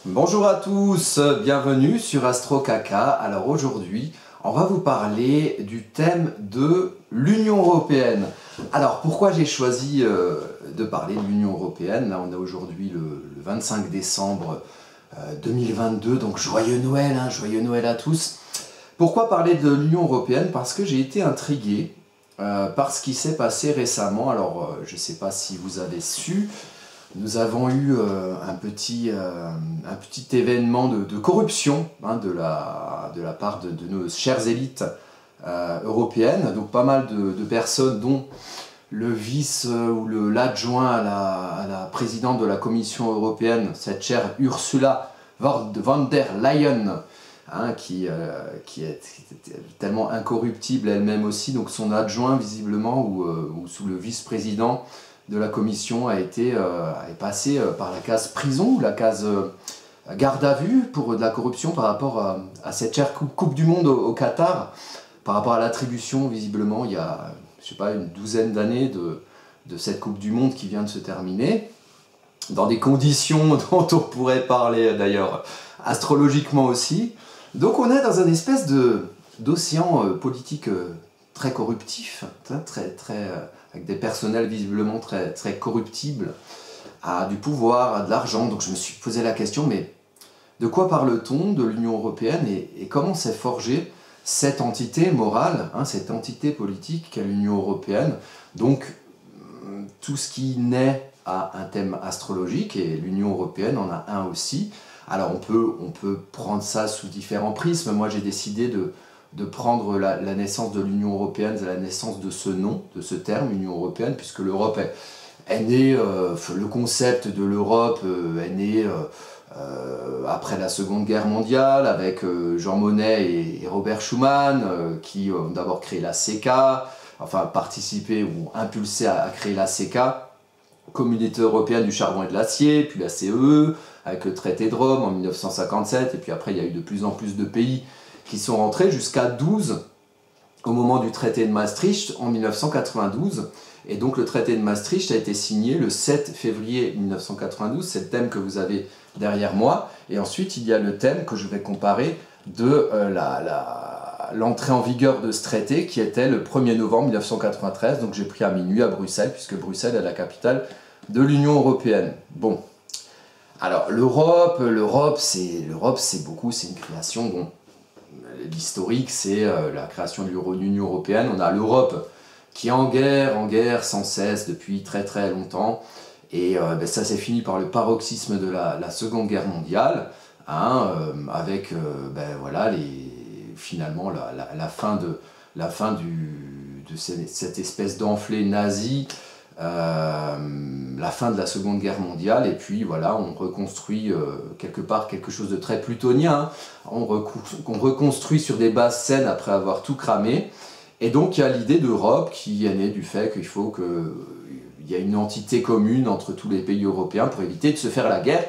Bonjour à tous, bienvenue sur Astro Caca. Alors aujourd'hui, on va vous parler du thème de l'Union Européenne. Alors pourquoi j'ai choisi de parler de l'Union Européenne? Là on est aujourd'hui le 25 décembre 2022, donc joyeux Noël, joyeux Noël à tous. Pourquoi parler de l'Union Européenne? Parce que j'ai été intrigué par ce qui s'est passé récemment. Alors je ne sais pas si vous avez su. Nous avons eu un petit événement de corruption de la part de nos chères élites européennes. Donc pas mal de personnes, dont le vice ou l'adjoint à la présidente de la Commission européenne, cette chère Ursula von der Leyen, qui est tellement incorruptible elle-même aussi. Donc son adjoint, visiblement, ou sous le vice-président de la commission est passé par la case prison ou la case garde à vue pour de la corruption par rapport à cette chère Coupe du Monde au Qatar, par rapport à l'attribution, visiblement, il y a, je sais pas, une douzaine d'années de cette Coupe du Monde qui vient de se terminer, dans des conditions dont on pourrait parler d'ailleurs astrologiquement aussi. Donc on est dans une espèce d'océan politique très corruptif, avec des personnels visiblement très corruptibles, à du pouvoir, à de l'argent. Donc je me suis posé la question, mais de quoi parle-t-on de l'Union Européenne et comment s'est forgée cette entité morale, cette entité politique qu'est l'Union Européenne? Donc tout ce qui naît a un thème astrologique, et l'Union Européenne en a un aussi. Alors on peut prendre ça sous différents prismes. Moi j'ai décidé de prendre la naissance de l'Union Européenne, la naissance de ce nom, de ce terme, Union Européenne, puisque l'Europe est née, le concept de l'Europe est né après la Seconde Guerre mondiale, avec Jean Monnet et Robert Schuman, qui ont d'abord créé la CECA, enfin participé ou impulsé à créer la CECA, Communauté européenne du charbon et de l'acier, puis la CEE, avec le traité de Rome en 1957, et puis après il y a eu de plus en plus de pays qui sont rentrés, jusqu'à 12 au moment du traité de Maastricht en 1992. Et donc le traité de Maastricht a été signé le 7 février 1992, c'est le thème que vous avez derrière moi. Et ensuite il y a le thème que je vais comparer de l'entrée en vigueur de ce traité, qui était le 1er novembre 1993. Donc j'ai pris à minuit à Bruxelles, puisque Bruxelles est la capitale de l'Union Européenne. Bon, alors l'Europe c'est une création, bon, l'historique, c'est la création de l'Union Européenne. On a l'Europe qui est en guerre sans cesse depuis très longtemps. Et ça s'est fini par le paroxysme de la Seconde Guerre mondiale, avec voilà, finalement la fin de cette espèce d'enflée nazie, la fin de la Seconde Guerre mondiale, et puis voilà, on reconstruit quelque part quelque chose de très plutonien, on reconstruit sur des bases saines après avoir tout cramé. Et donc il y a l'idée d'Europe qui est née du fait qu'il faut qu'il y ait une entité commune entre tous les pays européens pour éviter de se faire la guerre,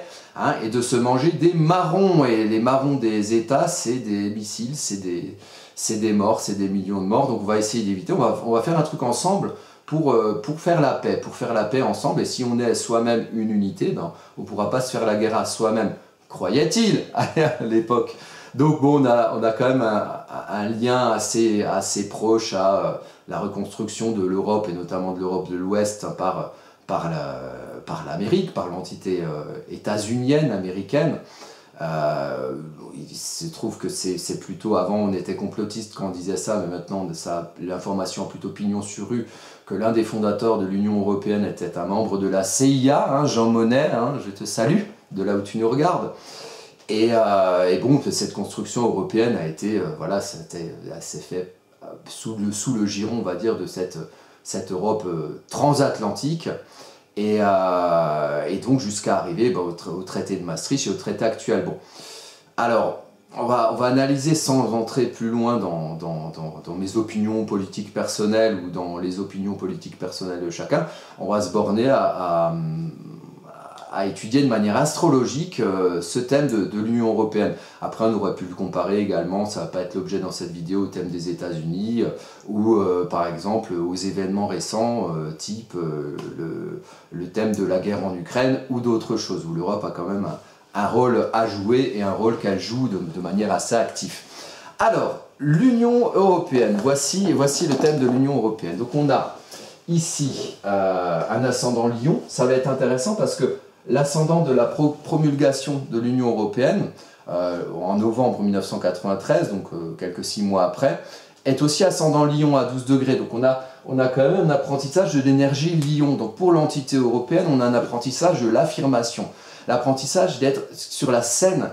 et de se manger des marrons. Et les marrons des États, c'est des missiles, c'est des morts, c'est des millions de morts. Donc on va essayer d'éviter, on va faire un truc ensemble pour faire la paix ensemble. Et si on est soi-même une unité, on ne pourra pas se faire la guerre à soi-même, croyait-il à l'époque. Donc bon, on a quand même un lien assez proche à la reconstruction de l'Europe, et notamment de l'Europe de l'Ouest, par l'Amérique, par l'entité états-unienne, américaine. Il se trouve que c'est plutôt, avant on était complotiste quand on disait ça, mais maintenant l'information a plutôt pignon sur rue, que l'un des fondateurs de l'Union Européenne était un membre de la CIA, Jean Monnet, je te salue, de là où tu nous regardes. Et bon, cette construction européenne a été, voilà, s'est fait sous le giron, on va dire, de cette Europe transatlantique, et donc jusqu'à arriver au traité de Maastricht et au traité actuel. Bon, alors on va analyser sans entrer plus loin dans mes opinions politiques personnelles ou dans les opinions politiques personnelles de chacun. On va se borner à étudier de manière astrologique ce thème de l'Union Européenne. Après, on aurait pu le comparer également, ça ne va pas être l'objet dans cette vidéo, au thème des États-Unis, ou par exemple aux événements récents, type le thème de la guerre en Ukraine, ou d'autres choses, où l'Europe a quand même un rôle à jouer et un rôle qu'elle joue de manière assez active. Alors, l'Union européenne, voici le thème de l'Union européenne. Donc on a ici un ascendant Lion. Ça va être intéressant parce que l'ascendant de la promulgation de l'Union européenne, en novembre 1993, donc quelques 6 mois après, est aussi ascendant Lion à 12 degrés. Donc on a quand même un apprentissage de l'énergie Lion. Donc pour l'entité européenne, on a un apprentissage de l'affirmation. L'apprentissage d'être sur la scène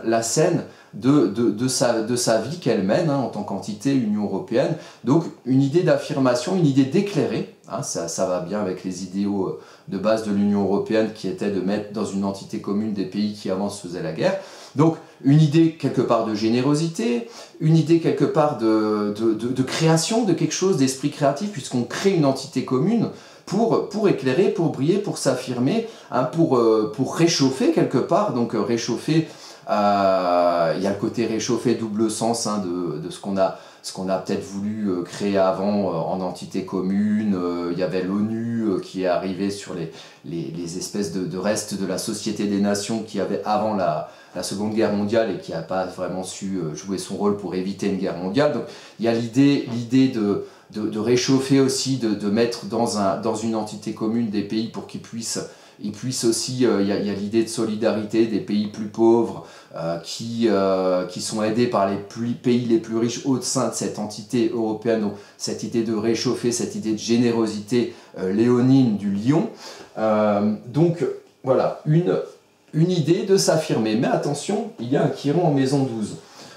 de sa vie qu'elle mène en tant qu'entité Union européenne. Donc une idée d'affirmation, une idée d'éclairer, ça va bien avec les idéaux de base de l'Union européenne qui était de mettre dans une entité commune des pays qui avant se faisaient la guerre. Donc une idée quelque part de générosité, une idée quelque part de création, de quelque chose d'esprit créatif, puisqu'on crée une entité commune pour éclairer, pour briller, pour s'affirmer, pour réchauffer quelque part. Donc réchauffer, il y a le côté réchauffé double sens de ce qu'on a peut-être voulu créer avant en entité commune. Il y avait l'ONU qui est arrivée sur les espèces de restes de la Société des Nations qui avait avant la Seconde Guerre mondiale et qui n'a pas vraiment su jouer son rôle pour éviter une guerre mondiale. Donc il y a l'idée de réchauffer aussi, de mettre dans une entité commune des pays pour qu'ils puissent aussi, il y a l'idée de solidarité des pays plus pauvres qui sont aidés par les pays les plus riches au sein de cette entité européenne. Donc cette idée de réchauffer, cette idée de générosité léonine du lion. Donc voilà, une idée de s'affirmer. Mais attention, il y a un Chiron en maison 12.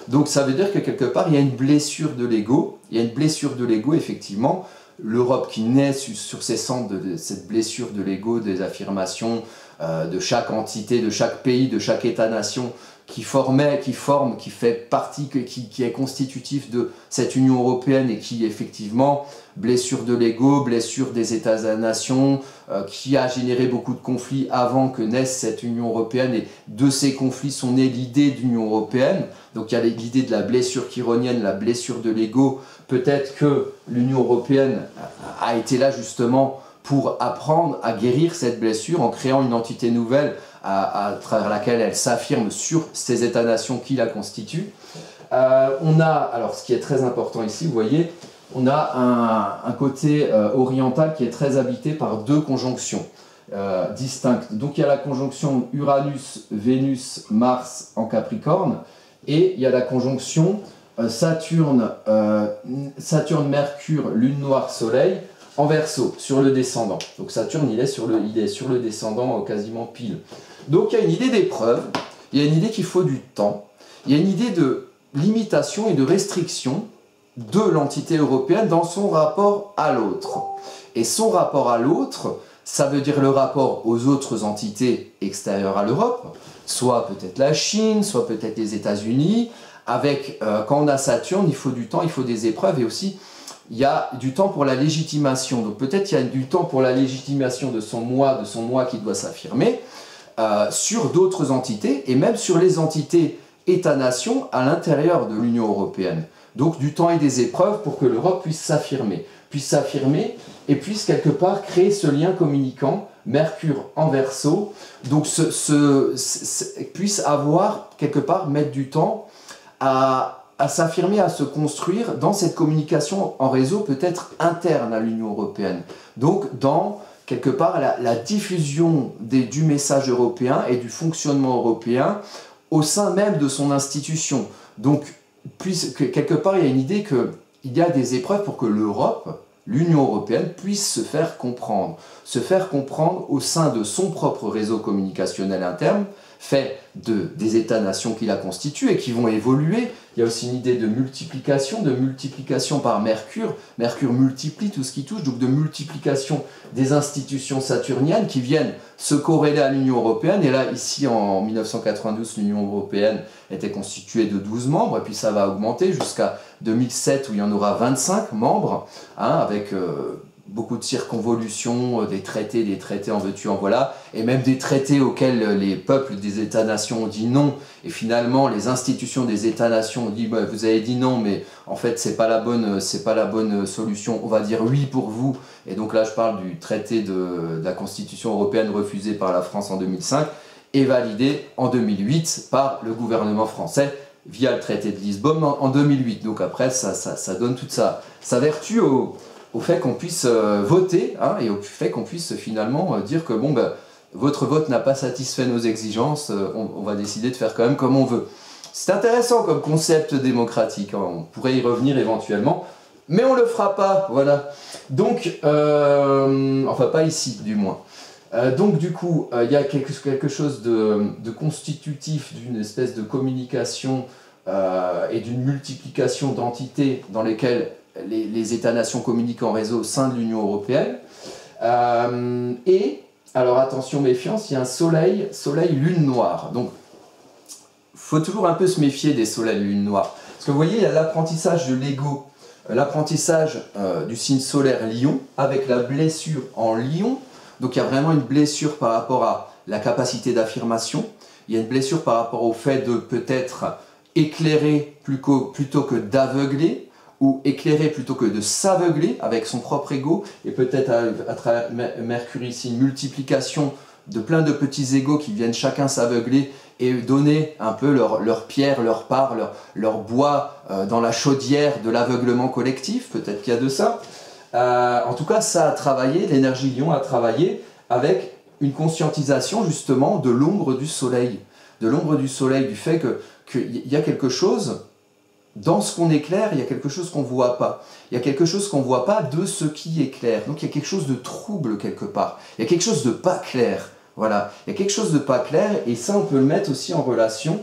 Donc ça veut dire que quelque part, il y a une blessure de l'ego. Il y a une blessure de l'ego, effectivement. L'Europe qui naît sur ses centres de cette blessure de l'ego, des affirmations de chaque entité, de chaque pays, de chaque État-nation qui fait partie, qui est constitutif de cette Union européenne et qui effectivement, blessure de l'ego, blessure des États-nations, qui a généré beaucoup de conflits avant que naisse cette Union européenne, et de ces conflits sont nées l'idée d'Union européenne. Donc il y a l'idée de la blessure chironienne, la blessure de l'ego. Peut-être que l'Union européenne a été là justement pour apprendre à guérir cette blessure en créant une entité nouvelle à travers laquelle elle s'affirme sur ces États-nations qui la constituent. On a, alors ce qui est très important ici, vous voyez, on a un côté oriental qui est très habité par deux conjonctions distinctes. Donc il y a la conjonction Uranus-Vénus-Mars en Capricorne, et il y a la conjonction Saturne-Mercure, Lune noire-Soleil en Verseau, sur le descendant. Donc Saturne, il est sur le descendant quasiment pile. Donc il y a une idée d'épreuve, il y a une idée qu'il faut du temps, il y a une idée de limitation et de restriction de l'entité européenne dans son rapport à l'autre. Et son rapport à l'autre, ça veut dire le rapport aux autres entités extérieures à l'Europe, soit peut-être la Chine, soit peut-être les États-Unis. Quand on a Saturne, il faut du temps, il faut des épreuves, et aussi il y a du temps pour la légitimation. Donc peut-être il y a du temps pour la légitimation de son moi qui doit s'affirmer sur d'autres entités, et même sur les entités États-nations à l'intérieur de l'Union européenne. Donc du temps et des épreuves pour que l'Europe puisse s'affirmer et puisse quelque part créer ce lien communicant, Mercure en Verseau, donc puisse avoir quelque part, mettre du temps à s'affirmer, à se construire dans cette communication en réseau peut-être interne à l'Union européenne. Donc dans quelque part la diffusion du message européen et du fonctionnement européen au sein même de son institution. Donc quelque part il y a une idée qu'il y a des épreuves pour que l'Europe, l'Union européenne, puisse se faire comprendre au sein de son propre réseau communicationnel interne, fait des États-nations qui la constituent et qui vont évoluer. Il y a aussi une idée de multiplication par Mercure. Mercure multiplie tout ce qui touche, donc de multiplication des institutions saturniennes qui viennent se corréler à l'Union européenne. Et là, ici, en 1992, l'Union européenne était constituée de 12 membres, et puis ça va augmenter jusqu'à 2007 où il y en aura 25 membres, avec beaucoup de circonvolutions, des traités en veux-tu, en voilà, et même des traités auxquels les peuples des États-nations ont dit non, et finalement les institutions des États-nations ont dit bah, vous avez dit non, mais en fait c'est pas la bonne solution, on va dire oui pour vous. Et donc là je parle du traité de la Constitution européenne refusé par la France en 2005, et validé en 2008 par le gouvernement français via le traité de Lisbonne en 2008. Donc après, ça donne toute sa vertu au fait qu'on puisse voter, hein, et au fait qu'on puisse finalement dire que bon, ben, votre vote n'a pas satisfait nos exigences, on va décider de faire quand même comme on veut. C'est intéressant comme concept démocratique, hein, on pourrait y revenir éventuellement, mais on ne le fera pas, voilà. Donc, enfin pas ici du moins. Donc du coup, il y a quelque chose de constitutif d'une espèce de communication et d'une multiplication d'entités dans lesquelles les États-nations communiquent en réseau au sein de l'Union européenne. Et, alors attention, méfiance, il y a un soleil, lune noire. Donc, il faut toujours un peu se méfier des soleils lune noire. Parce que vous voyez, il y a l'apprentissage de l'ego, l'apprentissage du signe solaire Lion, avec la blessure en Lion. Donc il y a vraiment une blessure par rapport à la capacité d'affirmation. Il y a une blessure par rapport au fait de peut-être éclairer plutôt que d'aveugler, ou éclairer plutôt que de s'aveugler avec son propre ego, et peut-être à travers Mercure ici, une multiplication de plein de petits égos qui viennent chacun s'aveugler et donner un peu leur pierre, leur part, leur bois dans la chaudière de l'aveuglement collectif, peut-être qu'il y a de ça. En tout cas, ça a travaillé, l'énergie Lion a travaillé avec une conscientisation justement de l'ombre du soleil, du fait qu'il y a quelque chose, dans ce qu'on éclaire, il y a quelque chose qu'on ne voit pas. Il y a quelque chose qu'on ne voit pas de ce qui éclaire. Donc il y a quelque chose de trouble quelque part. Il y a quelque chose de pas clair. Voilà, il y a quelque chose de pas clair, et ça on peut le mettre aussi en relation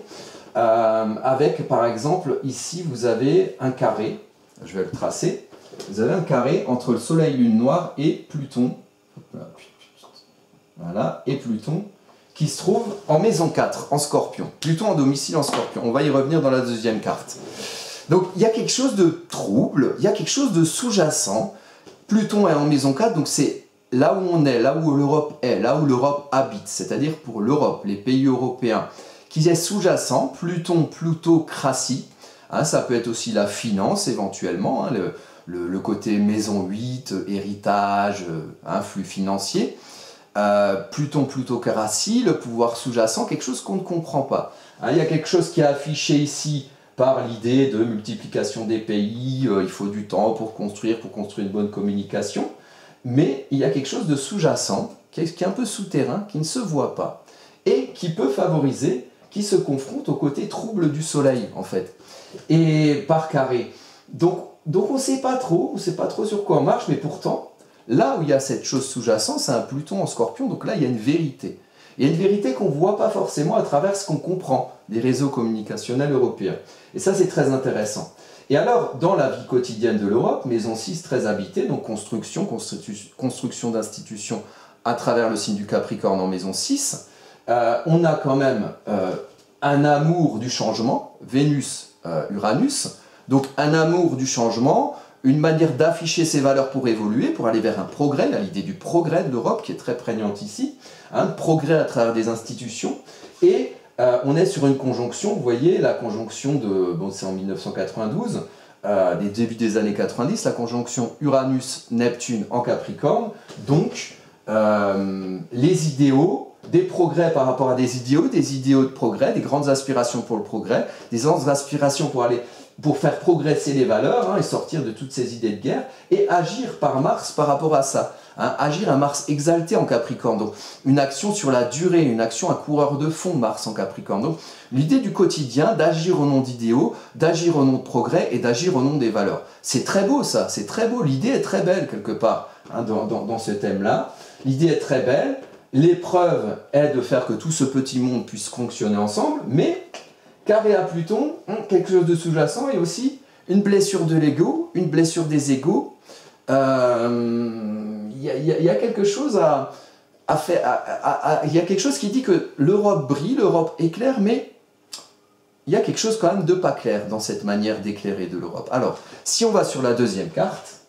avec, par exemple, ici vous avez un carré, je vais le tracer. Vous avez un carré entre le Soleil lune noire et Pluton. Voilà, et Pluton, qui se trouve en maison 4, en Scorpion. Pluton en domicile en Scorpion. On va y revenir dans la deuxième carte. Donc il y a quelque chose de trouble, il y a quelque chose de sous-jacent. Pluton est en maison 4, donc c'est là où on est, là où l'Europe est, là où l'Europe habite. C'est-à-dire pour l'Europe, les pays européens, qui est sous-jacent. Pluton, plutocratie. Hein, ça peut être aussi la finance éventuellement, hein, le côté maison 8, héritage, flux financier. Pluton, plutocratie, le pouvoir sous-jacent, quelque chose qu'on ne comprend pas. Hein, il y a quelque chose qui est affiché ici par l'idée de multiplication des pays, il faut du temps pour construire une bonne communication, mais il y a quelque chose de sous-jacent, qui est un peu souterrain, qui ne se voit pas, et qui peut favoriser, qui se confronte au côté trouble du soleil, en fait, et par carré. Donc on ne sait pas trop sur quoi on marche, mais pourtant, là où il y a cette chose sous-jacente, c'est un Pluton en Scorpion, donc là il y a une vérité. Il y a une vérité qu'on ne voit pas forcément à travers ce qu'on comprend des réseaux communicationnels européens. Et ça c'est très intéressant. Et alors, dans la vie quotidienne de l'Europe, maison 6 très habitée, donc construction d'institutions à travers le signe du Capricorne en maison 6, on a quand même un amour du changement, Vénus-Uranus, donc un amour du changement, une manière d'afficher ses valeurs pour évoluer, pour aller vers un progrès, l'idée du progrès de l'Europe qui est très prégnante ici, progrès à travers des institutions, et on est sur une conjonction, vous voyez, la conjonction c'est en 1992, des débuts des années 90, la conjonction Uranus-Neptune en Capricorne, donc les idéaux, des progrès par rapport à des idéaux de progrès, des grandes aspirations pour le progrès, des grandes aspirations pour faire progresser les valeurs, et sortir de toutes ces idées de guerre, et agir par Mars par rapport à ça. Agir un Mars exalté en Capricorne, donc une action sur la durée, une action à coureur de fond, Mars en Capricorne. Donc l'idée du quotidien, d'agir au nom d'idéaux, d'agir au nom de progrès et d'agir au nom des valeurs. C'est très beau ça, c'est très beau, l'idée est très belle quelque part dans ce thème-là. L'idée est très belle, l'épreuve est de faire que tout ce petit monde puisse fonctionner ensemble, mais carré à Pluton, quelque chose de sous-jacent et aussi une blessure de l'ego, une blessure des égos. Il y a quelque chose il y a quelque chose qui dit que l'Europe brille, l'Europe éclaire, mais il y a quelque chose quand même de pas clair dans cette manière d'éclairer de l'Europe. Alors, si on va sur la deuxième carte,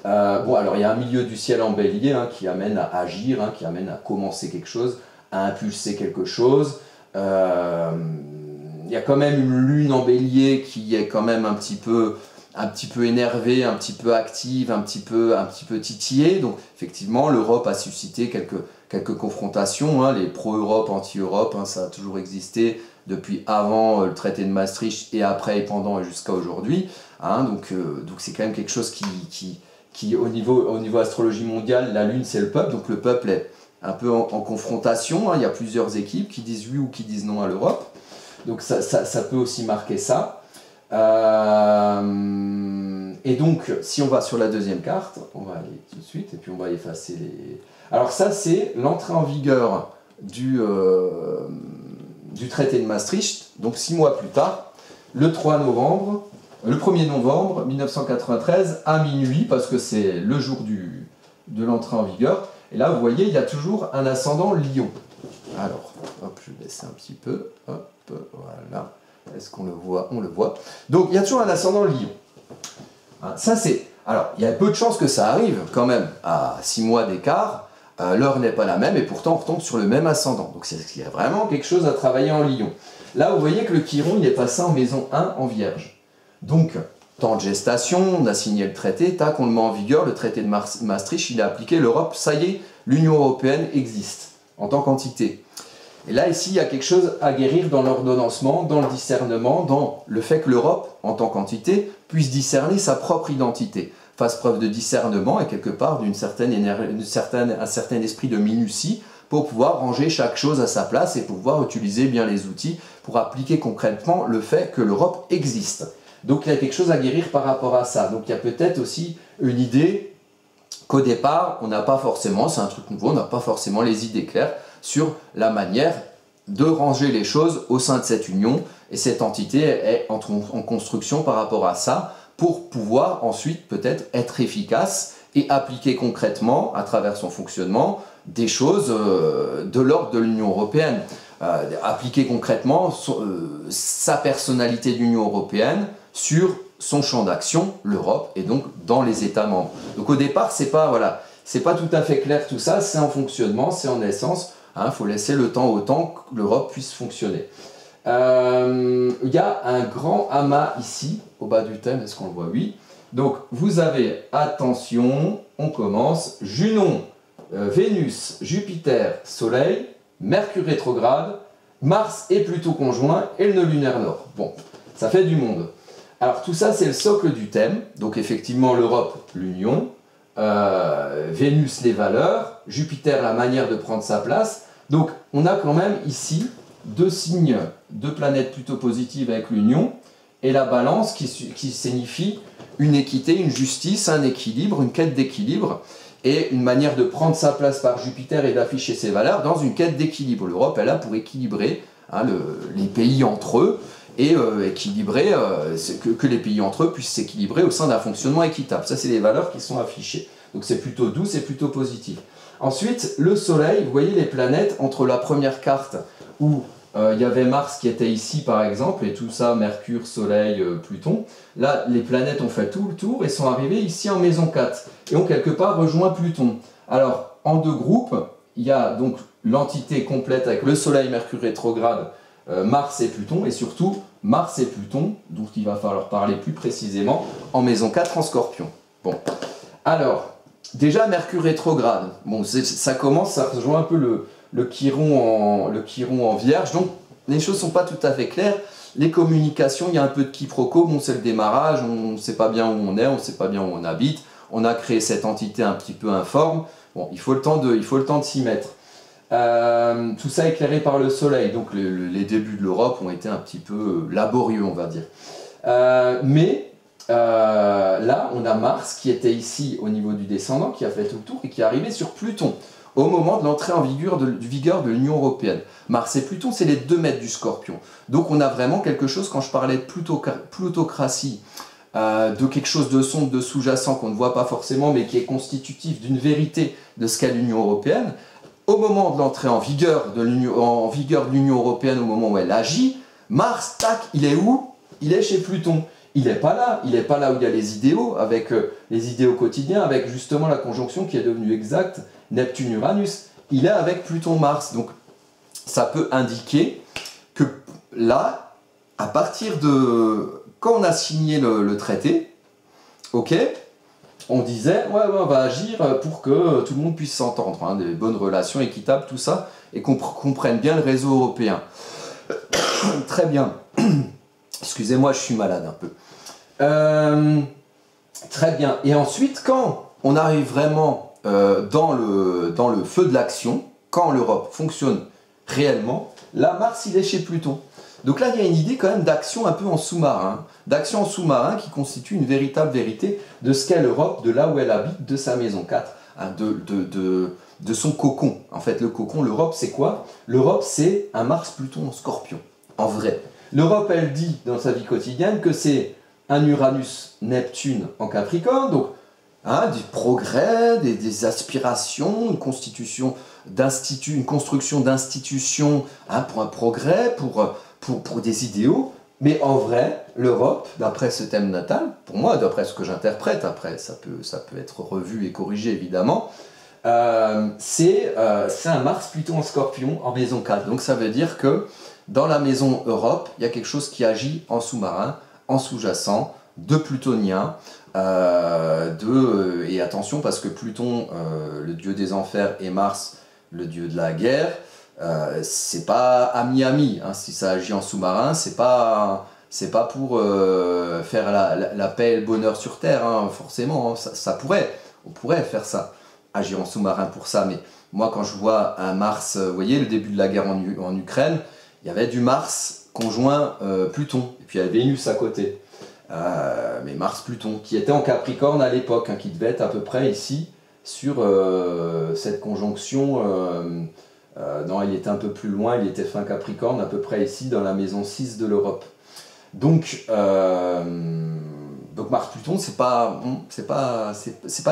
alors il y a un milieu du ciel en bélier qui amène à agir, qui amène à commencer quelque chose, à impulser quelque chose. Il y a quand même une lune en bélier qui est quand même un petit peu un petit peu énervée, un petit peu active, un petit peu titillée. Donc effectivement, l'Europe a suscité quelques confrontations, hein, les pro-Europe, anti-Europe, hein, ça a toujours existé depuis avant le traité de Maastricht et après et pendant et jusqu'à aujourd'hui. Hein, donc c'est quand même quelque chose qui au niveau astrologie mondiale, la Lune c'est le peuple, donc le peuple est un peu en confrontation, hein, il y a plusieurs équipes qui disent oui ou qui disent non à l'Europe. Donc ça peut aussi marquer ça. Et donc, si on va sur la deuxième carte, on va aller tout de suite, et puis on va effacer les... Alors ça, c'est l'entrée en vigueur du traité de Maastricht, donc 6 mois plus tard, le 1er novembre 1993, à minuit, parce que c'est le jour de l'entrée en vigueur. Et là, vous voyez, il y a toujours un ascendant Lion. Alors, hop, je vais baisser un petit peu, hop, voilà. Est-ce qu'on le voit? On le voit. Donc, il y a toujours un ascendant Lion. Hein, ça, c'est... Alors, il y a peu de chances que ça arrive, quand même, à 6 mois d'écart. L'heure n'est pas la même, et pourtant, on retombe sur le même ascendant. Donc, il y a vraiment quelque chose à travailler en Lion. Là, vous voyez que le Chiron, il est passé en maison 1 en Vierge. Donc, temps de gestation, on a signé le traité, tac, on le met en vigueur, le traité de Maastricht, il est appliqué, l'Europe, ça y est, l'Union européenne existe, en tant qu'entité. Et là, ici, il y a quelque chose à guérir dans l'ordonnancement, dans le discernement, dans le fait que l'Europe, en tant qu'entité, puisse discerner sa propre identité, fasse preuve de discernement et quelque part un certain esprit de minutie pour pouvoir ranger chaque chose à sa place et pouvoir utiliser bien les outils pour appliquer concrètement le fait que l'Europe existe. Donc il y a quelque chose à guérir par rapport à ça. Donc il y a peut-être aussi une idée qu'au départ, on n'a pas forcément, c'est un truc nouveau, on n'a pas forcément les idées claires sur la manière de ranger les choses au sein de cette union. Et cette entité est en construction par rapport à ça pour pouvoir ensuite peut-être être efficace et appliquer concrètement, à travers son fonctionnement, des choses de l'ordre de l'Union européenne. Appliquer concrètement sa personnalité de l'Union européenne sur son champ d'action, l'Europe, et donc dans les États membres. Donc au départ, c'est pas tout à fait clair tout ça, c'est en fonctionnement, c'est en essence, il faut laisser le temps au temps que l'Europe puisse fonctionner. Il y a un grand amas ici, au bas du thème, est-ce qu'on le voit? Oui. Donc vous avez, attention, on commence, Junon, Vénus, Jupiter, Soleil, Mercure rétrograde, Mars et Pluton conjoints et le nœud lunaire nord. Bon, ça fait du monde. Alors tout ça, c'est le socle du thème. Donc effectivement, l'Europe, l'union, Vénus, les valeurs, Jupiter, la manière de prendre sa place. Donc on a quand même ici deux signes, deux planètes plutôt positives avec l'union, et la balance qui signifie une équité, une justice, un équilibre, une quête d'équilibre, et une manière de prendre sa place par Jupiter et d'afficher ses valeurs dans une quête d'équilibre. L'Europe est là pour équilibrer les pays entre eux, et équilibrer, que les pays entre eux puissent s'équilibrer au sein d'un fonctionnement équitable. Ça, c'est les valeurs qui sont affichées. Donc c'est plutôt doux, c'est plutôt positif. Ensuite, le Soleil, vous voyez les planètes entre la première carte où il y avait Mars qui était ici par exemple, et tout ça, Mercure, Soleil, Pluton. Là, les planètes ont fait tout le tour et sont arrivées ici en maison 4, et ont quelque part rejoint Pluton. Alors, en deux groupes, il y a donc l'entité complète avec le Soleil, Mercure rétrograde, Mars et Pluton, et surtout Mars et Pluton, dont il va falloir parler plus précisément, en maison 4 en Scorpion. Bon, alors, déjà Mercure rétrograde, bon, ça commence, ça rejoint un peu le Chiron en Vierge, donc les choses ne sont pas tout à fait claires. Les communications, il y a un peu de quiproquo, bon, c'est le démarrage, on ne sait pas bien où on est, on ne sait pas bien où on habite, on a créé cette entité un petit peu informe, bon, il faut le temps de s'y mettre. Tout ça éclairé par le Soleil, donc les débuts de l'Europe ont été un petit peu laborieux, on va dire. Mais là, on a Mars qui était ici au niveau du descendant, qui a fait tout le tour et qui est arrivé sur Pluton au moment de l'entrée en vigueur de l'Union européenne. Mars et Pluton, c'est les 2 maîtres du Scorpion. Donc on a vraiment quelque chose, quand je parlais de plutocratie, de quelque chose de sombre, de sous-jacent qu'on ne voit pas forcément, mais qui est constitutif d'une vérité de ce qu'est l'Union européenne. Au moment de l'entrée en vigueur de l'Union européenne, au moment où elle agit, Mars, tac, il est où? Il est chez Pluton. Il n'est pas là où il y a les idéaux, avec les idéaux quotidiens, avec justement la conjonction qui est devenue exacte, Neptune-Uranus. Il est avec Pluton-Mars. Donc ça peut indiquer que là, à partir de... Quand on a signé le traité, ok, on disait, ouais, on va agir pour que tout le monde puisse s'entendre, hein, des bonnes relations équitables, tout ça, et qu'on comprenne bien le réseau européen. Très bien. Excusez-moi, je suis malade un peu. Très bien. Et ensuite, quand on arrive vraiment dans le feu de l'action, quand l'Europe fonctionne réellement, là, Mars, il est chez Pluton. Donc là, il y a une idée quand même d'action un peu en sous-marin. D'action en sous-marin qui constitue une véritable vérité de ce qu'est l'Europe, de là où elle habite, de sa maison 4, hein, de son cocon. En fait, le cocon, l'Europe, c'est quoi? L'Europe, c'est un Mars-Pluton en Scorpion, en vrai. L'Europe, elle dit dans sa vie quotidienne que c'est un Uranus-Neptune en Capricorne, donc hein, du progrès, des aspirations, une constitution d'instituts, une construction d'institutions hein, pour un progrès, pour des idéaux. Mais en vrai, l'Europe, d'après ce thème natal, pour moi, d'après ce que j'interprète, après ça peut être revu et corrigé évidemment, c'est un Mars plutôt en Scorpion en maison 4. Donc ça veut dire que dans la maison Europe, il y a quelque chose qui agit en sous-marin, en sous-jacent, de plutonien, et attention parce que Pluton, le dieu des enfers, et Mars, le dieu de la guerre, c'est pas ami-ami, hein, si ça agit en sous-marin, c'est pas pour faire la paix et le bonheur sur Terre, hein, forcément, hein, on pourrait faire ça, agir en sous-marin pour ça, mais moi quand je vois un Mars, vous voyez le début de la guerre en Ukraine, il y avait du Mars conjoint Pluton, et puis il y avait Vénus à côté, mais Mars-Pluton, qui était en Capricorne à l'époque, hein, qui devait être à peu près ici, sur cette conjonction, non, il était un peu plus loin, il était fin Capricorne, à peu près ici, dans la maison 6 de l'Europe. Donc Mars-Pluton, c'est pas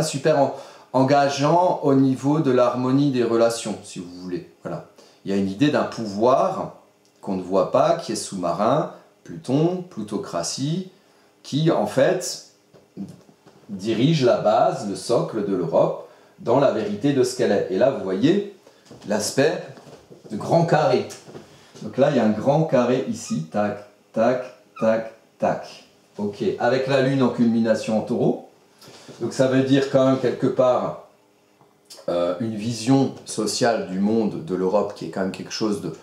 super engageant au niveau de l'harmonie des relations, si vous voulez. Voilà. Il y a une idée d'un pouvoir qu'on ne voit pas, qui est sous-marin, Pluton, plutocratie, qui en fait dirige la base, le socle de l'Europe, dans la vérité de ce qu'elle est. Et là, vous voyez l'aspect de grand carré. Donc là, il y a un grand carré ici, tac, tac, tac, tac. Ok, avec la Lune en culmination en Taureau. Donc ça veut dire quand même quelque part une vision sociale du monde, de l'Europe, qui est quand même quelque chose de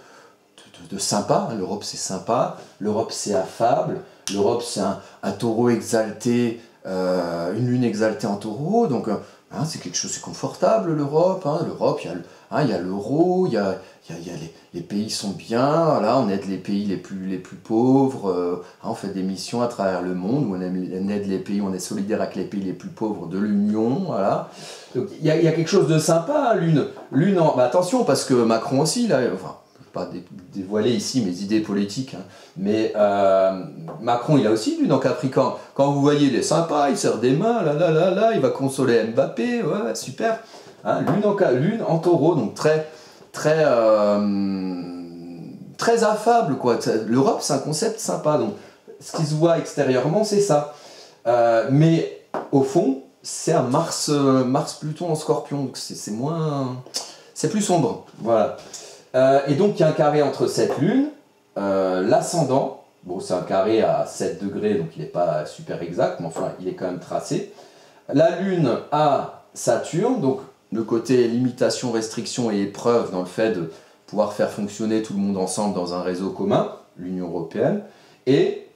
sympa. L'Europe, c'est sympa. L'Europe, c'est affable. L'Europe, c'est un taureau exalté, une lune exaltée en taureau. Donc, hein, c'est quelque chose, c'est confortable, l'Europe. Hein. L'Europe, il y a l'euro, les pays sont bien. Voilà, on aide les pays les plus pauvres. Hein, on fait des missions à travers le monde où on aide les pays, on est solidaire avec les pays les plus pauvres de l'Union. Voilà. Donc, il y a quelque chose de sympa, hein, Lune bah, attention, parce que Macron aussi, là, enfin, pas dévoiler ici mes idées politiques, hein, mais Macron, il a aussi Lune en Capricorne. Quand vous voyez, il est sympa, il serre des mains, là, il va consoler Mbappé, ouais, super. Hein, Lune en Taureau, donc très affable, quoi. L'Europe, c'est un concept sympa, donc ce qui se voit extérieurement, c'est ça. Mais au fond, c'est un Mars-Pluton en Scorpion, donc c'est plus sombre, voilà. Et donc il y a un carré entre cette lune, l'ascendant, bon c'est un carré à 7 degrés donc il n'est pas super exact, mais enfin il est quand même tracé. La lune à Saturne, donc le côté limitation, restriction et épreuve dans le fait de pouvoir faire fonctionner tout le monde ensemble dans un réseau commun, l'Union européenne, et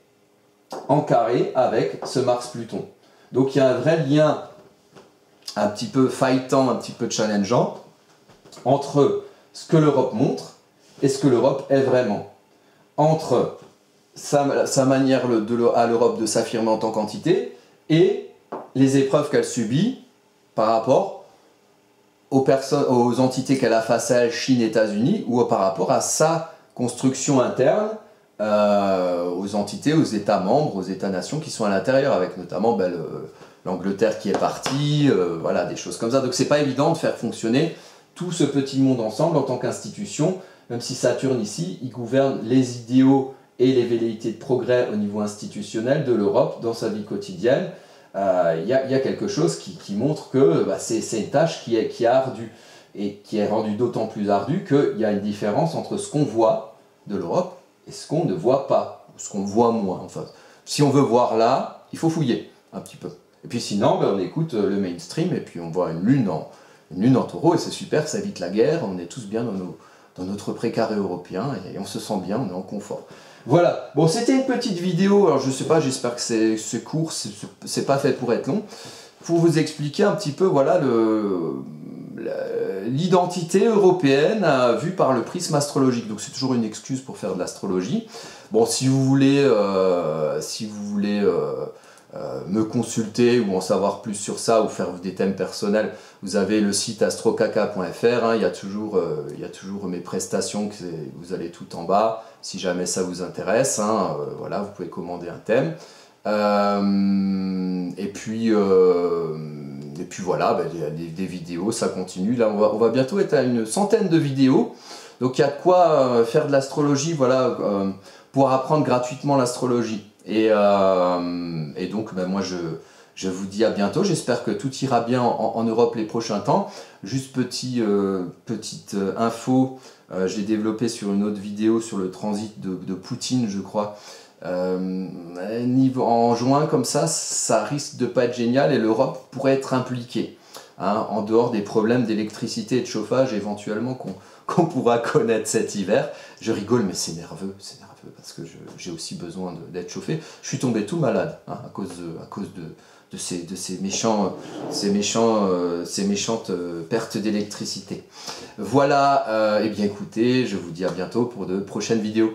en carré avec ce Mars-Pluton. Donc il y a un vrai lien un petit peu fightant, un petit peu challengeant entre ce que l'Europe montre et ce que l'Europe est vraiment. Entre sa manière à l'Europe de s'affirmer en tant qu'entité et les épreuves qu'elle subit par rapport aux entités qu'elle a face à elle, Chine, États-Unis, ou par rapport à sa construction interne, aux entités, aux États membres, aux États-nations qui sont à l'intérieur, avec notamment l'Angleterre qui est partie, voilà, des choses comme ça. Donc c'est pas évident de faire fonctionner tout ce petit monde ensemble en tant qu'institution, même si Saturne ici, il gouverne les idéaux et les velléités de progrès au niveau institutionnel de l'Europe dans sa vie quotidienne. Il y a quelque chose qui montre que c'est une tâche qui est ardue, et qui est rendue d'autant plus ardue qu'il y a une différence entre ce qu'on voit de l'Europe et ce qu'on ne voit pas, ce qu'on voit moins. Enfin, si on veut voir là, il faut fouiller un petit peu. Et puis sinon, ben, on écoute le mainstream et puis on voit une lune en taureau et c'est super, ça évite la guerre, on est tous bien dans notre précaré européen et on se sent bien, on est en confort. Voilà, bon c'était une petite vidéo, alors je sais pas, j'espère que c'est court, c'est pas fait pour être long, pour vous expliquer un petit peu voilà, l'identité européenne vue par le prisme astrologique. Donc c'est toujours une excuse pour faire de l'astrologie. Bon, si vous voulez me consulter ou en savoir plus sur ça ou faire des thèmes personnels, vous avez le site astrocaca.fr, hein, il y a toujours mes prestations, vous allez tout en bas, si jamais ça vous intéresse, hein, voilà, vous pouvez commander un thème. Et puis voilà, ben, des vidéos, ça continue. Là, on va bientôt être à une centaine de vidéos. Donc il y a de quoi faire de l'astrologie, voilà, pour apprendre gratuitement l'astrologie. Et donc ben, moi je vous dis à bientôt, j'espère que tout ira bien en Europe les prochains temps. Juste petite info, je l'ai développé sur une autre vidéo sur le transit de Poutine, je crois. En juin comme ça risque de pas être génial et l'Europe pourrait être impliquée, hein, en dehors des problèmes d'électricité et de chauffage éventuellement qu'on pourra connaître cet hiver. Je rigole mais c'est nerveux parce que j'ai aussi besoin d'être chauffé. Je suis tombé tout malade, hein, à cause de ces méchantes pertes d'électricité. Voilà, et bien écoutez, je vous dis à bientôt pour de prochaines vidéos.